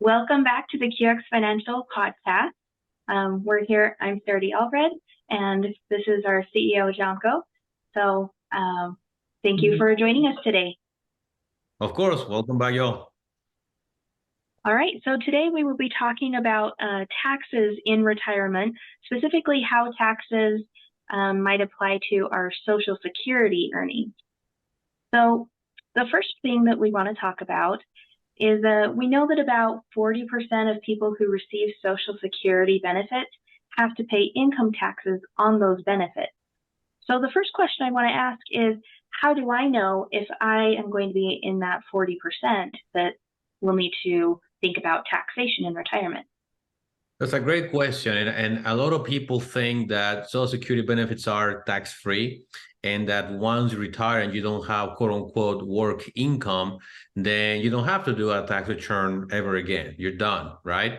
Welcome back to the QX Financial Podcast. We're here. I'm Sarah D. Alred, and this is our CEO, Janko. So thank you for joining us today. Of course. Welcome back, y'all. All right. So today we will be talking about taxes in retirement, specifically how taxes might apply to our Social Security earnings. So the first thing that we want to talk about is we know that about 40% of people who receive Social Security benefits have to pay income taxes on those benefits. So the first question I want to ask is, how do I know if I am going to be in that 40% that will need to think about taxation in retirement? That's a great question. And a lot of people think that Social Security benefits are tax-free and that once you retire and you don't have quote unquote work income, then you don't have to do a tax return ever again. You're done, right?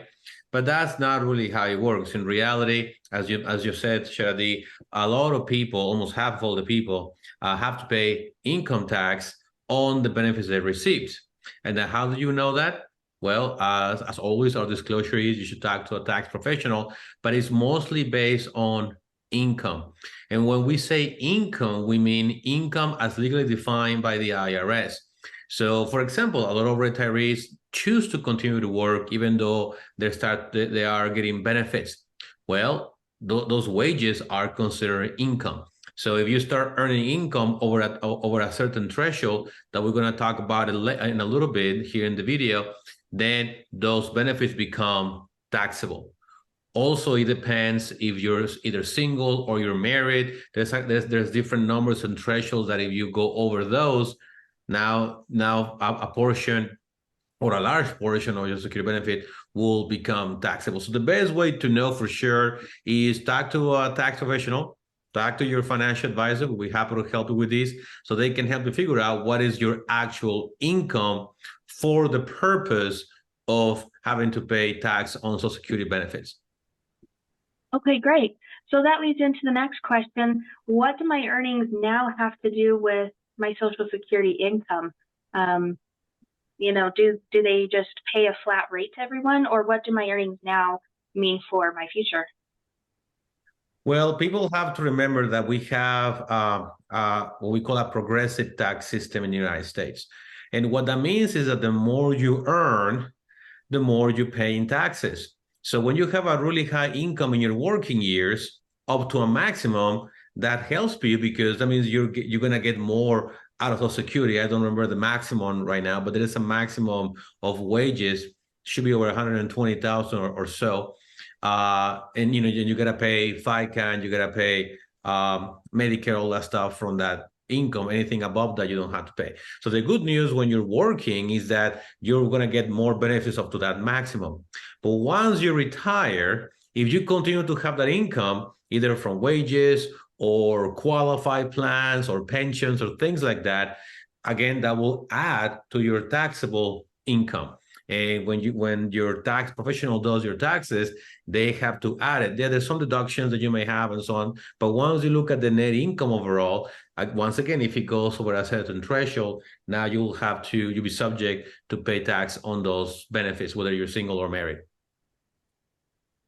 But that's not really how it works. In reality, as you said, Shadi, a lot of people, almost half of all the people, have to pay income tax on the benefits they received. And then how do you know that? Well, as always, our disclosure is you should talk to a tax professional, but it's mostly based on income. And when we say income, we mean income as legally defined by the IRS. So, for example, a lot of retirees choose to continue to work even though they are getting benefits. Well, those wages are considered income. So if you start earning income over a certain threshold that we're going to talk about in a little bit here in the video, then those benefits become taxable. Also, it depends if you're either single or you're married. There's different numbers and thresholds that if you go over those, now a portion or a large portion of your security benefit will become taxable. So the best way to know for sure is talk to a tax professional, talk to your financial advisor. We'll be happy to help you with this so they can help you figure out what is your actual income for the purpose of having to pay tax on Social Security benefits. Okay, great. So that leads into the next question. What do my earnings now have to do with my Social Security income? Do they just pay a flat rate to everyone, or what do my earnings now mean for my future? Well, people have to remember that we have what we call a progressive tax system in the United States. And what that means is that the more you earn, the more you pay in taxes. So when you have a really high income in your working years, up to a maximum, that helps you because that means you're going to get more out of Social Security. I don't remember the maximum right now, but there is a maximum of wages, should be over 120,000 or so. And you got to pay FICA and you got to pay Medicare, all that stuff from that income. Anything above that you don't have to pay. So the good news when you're working is that you're going to get more benefits up to that maximum. But once you retire, if you continue to have that income either from wages or qualified plans or pensions or things like that, again, that will add to your taxable income. And when your tax professional does your taxes, they have to add it. There's some deductions that you may have and so on. But once you look at the net income overall, once again, if it goes over a certain threshold, now you'll be subject to pay tax on those benefits, whether you're single or married.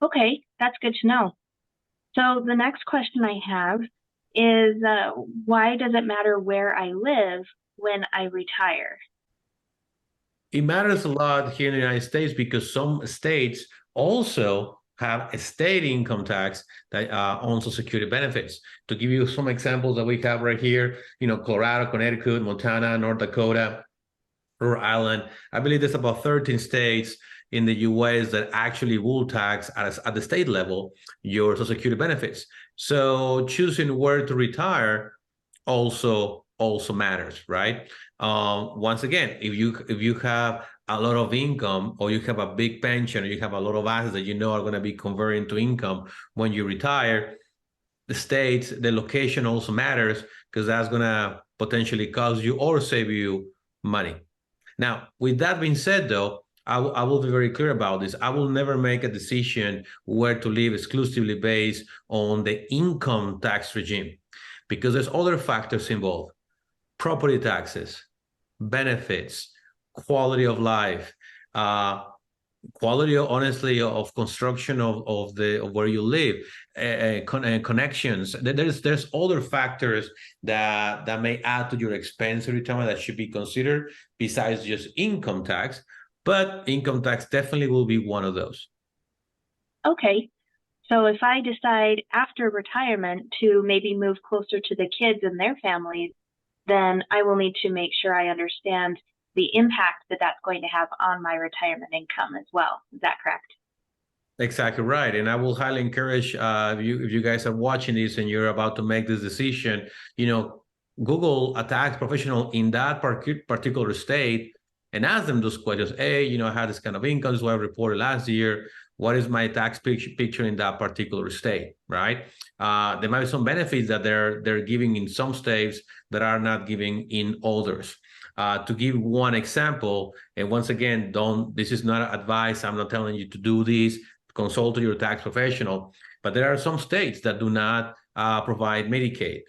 Okay, that's good to know. So the next question I have is, why does it matter where I live when I retire? It matters a lot here in the United States because some states also have a state income tax that on Social Security benefits. To give you some examples that we have right here, Colorado, Connecticut, Montana, North Dakota, Rhode Island. I believe there's about 13 states in the US that actually will tax at the state level your Social Security benefits. So choosing where to retire also matters, right? Once again, if you have a lot of income or you have a big pension or you have a lot of assets that are going to be converting to income when you retire, the location also matters because that's going to potentially cost you or save you money. Now, with that being said, though, I will be very clear about this. I will never make a decision where to live exclusively based on the income tax regime because there's other factors involved. Property taxes, benefits, quality of life, quality, honestly, of construction of where you live, connections. There's other factors that may add to your expense in retirement that should be considered besides just income tax. But income tax definitely will be one of those. Okay. So if I decide after retirement to maybe move closer to the kids and their families, then I will need to make sure I understand the impact that that's going to have on my retirement income as well. Is that correct? Exactly right. And I will highly encourage if you guys are watching this and you're about to make this decision, Google a tax professional in that particular state and ask them those questions. Hey, I had this kind of income, this is what I reported last year. What is my tax picture in that particular state, right? There might be some benefits that they're giving in some states that are not giving in others. To give one example, and once again, this is not advice. I'm not telling you to do this. Consult your tax professional. But there are some states that do not provide Medicaid.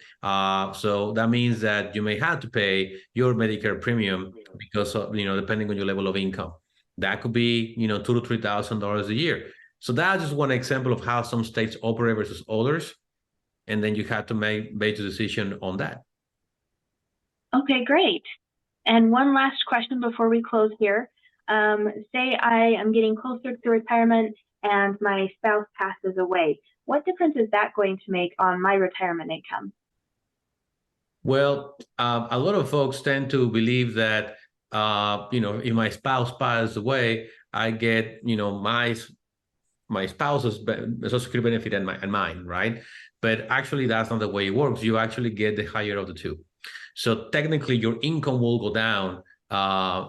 So that means that you may have to pay your Medicare premium because of, depending on your level of income. That could be, $2,000 to $3,000 a year. So that's just one example of how some states operate versus others. And then you have to make a decision on that. Okay, great. And one last question before we close here. Say I am getting closer to retirement and my spouse passes away. What difference is that going to make on my retirement income? Well, a lot of folks tend to believe that, if my spouse passes away, I get, my spouse's Social Security benefit and mine, right? But actually, that's not the way it works. You actually get the higher of the two. So technically, your income will go down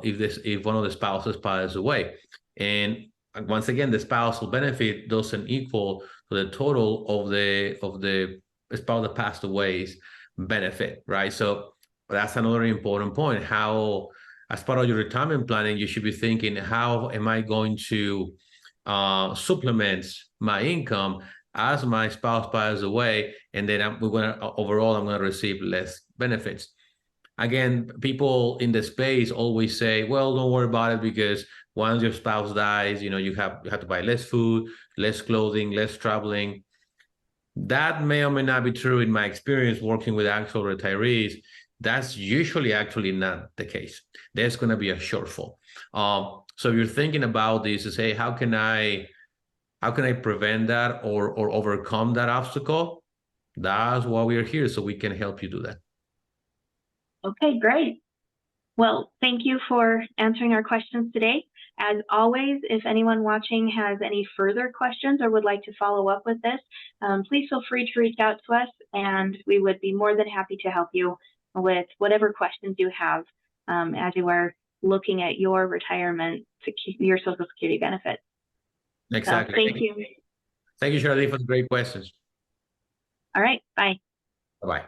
if one of the spouses passes away. And once again, the spousal benefit doesn't equal to the total of the spouse that passed away's benefit, right? So that's another important point. How, as part of your retirement planning, you should be thinking, how am I going to supplement my income as my spouse passes away, and then I'm gonna receive less benefits. Again, people in the space always say, well, don't worry about it because once your spouse dies, you have to buy less food, less clothing, less traveling. That may or may not be true in my experience working with actual retirees. That's usually actually not the case. There's going to be a shortfall. So if you're thinking about this, to say, how can I prevent that or overcome that obstacle? That's why we are here, so we can help you do that. Okay, great. Well, thank you for answering our questions today. As always, if anyone watching has any further questions or would like to follow up with this, please feel free to reach out to us, and we would be more than happy to help you with whatever questions you have as you are looking at your retirement, your Social Security benefits. Exactly. So, thank you. Thank you, Shirley, for the great questions. All right. Bye. Bye-bye.